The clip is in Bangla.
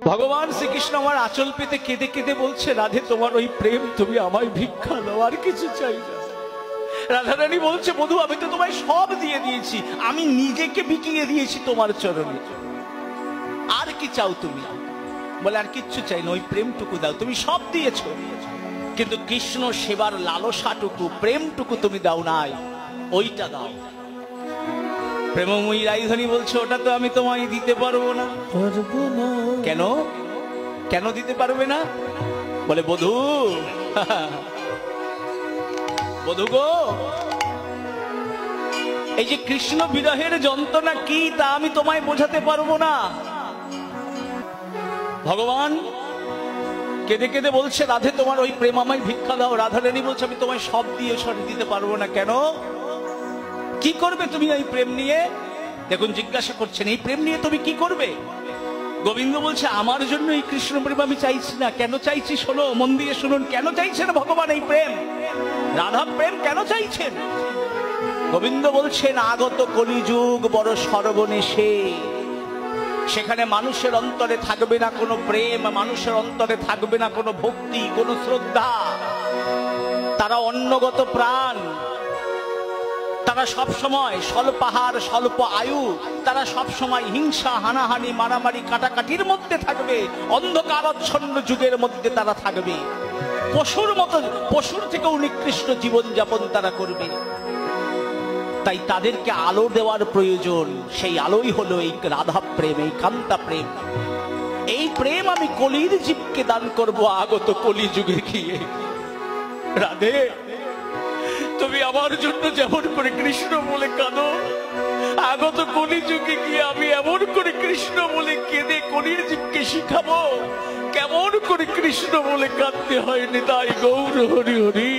ভগবান শ্রীকৃষ্ণ আমার আঁচল পেতে কেঁদে কেঁদে বলছে, রাধে তোমার ওই প্রেম, তুমি আমায় ভিক্ষা দাও, আর কিছু চাই না। রাধারানী বলছে, বধূ আমি তো তোমায় সব দিয়ে দিয়েছি, আমি নিজেকে বিকিয়ে দিয়েছি তোমার চরণে, আর কি চাও তুমি? বলে আর কিচ্ছু চাই না, ওই প্রেমটুকু দাও, তুমি সব দিয়েছো, কিন্তু কৃষ্ণ সেবার লালসাটুকু, প্রেমটুকু তুমি দাও নাই, ওইটা দাও। প্রেমময়ী রাইধনী বলছে, ওটা তো আমি তোমায় দিতে পারবো না। কেন? কেন দিতে পারবে না? বলে, বধূ বধূ গো, এই যে কৃষ্ণ বিরহের যন্ত্রণা কি তা আমি তোমায় বোঝাতে পারবো না। ভগবান কেঁদে কেঁদে বলছে, রাধে তোমার ওই প্রেম আমায় ভিক্ষা দাও। রাধারানী বলছে, আমি তোমায় সব দিয়ে সরে দিতে পারবো না। কেন? কি করবে তুমি এই প্রেম নিয়ে? দেখুন জিজ্ঞাসা করছেন, এই প্রেম নিয়ে তুমি কি করবে? গোবিন্দ বলছে, আমার জন্য এই কৃষ্ণ প্রেম আমি চাইছি না। কেন চাইছি শোনো, মন দিয়ে শুনুন, কেন চাইছেন ভগবান এই প্রেম, রাধা প্রেম কেন চাইছেন? গোবিন্দ বলছেন, আগত কলিযুগ বড় সর্বনেশে, সেখানে মানুষের অন্তরে থাকবে না কোনো প্রেম, মানুষের অন্তরে থাকবে না কোনো ভক্তি, কোনো শ্রদ্ধা। তারা অন্যগত প্রাণ, তারা সব সময় স্বল্পাহার স্বল্প আয়ু, তারা সব সময় হিংসা হানাহানি মারামারি কাটাকাটির মধ্যে থাকবে, অন্ধকারাচ্ছন্ন যুগের মধ্যে তারা থাকবে, পশুর মতো, পশুর থেকেও নিকৃষ্ট জীবন যাপন তারা করবে। তাই তাদেরকে আলো দেওয়ার প্রয়োজন, সেই আলোই হলো এই রাধা প্রেম, এই কান্তা প্রেম। এই প্রেম আমি কলির জীবকে দান করব আগত কলি যুগে গিয়ে। রাধে তুমি আমার জন্য যেমন করে কৃষ্ণ বলে কাঁদো, আগত কলি যুগে গিয়ে আমি এমন করে কৃষ্ণ বলে কেঁদে কলির জীবকে শিখাবো কেমন করে কৃষ্ণ বলে কাঁদতে হয়। নিতাই গৌর হরি হরি।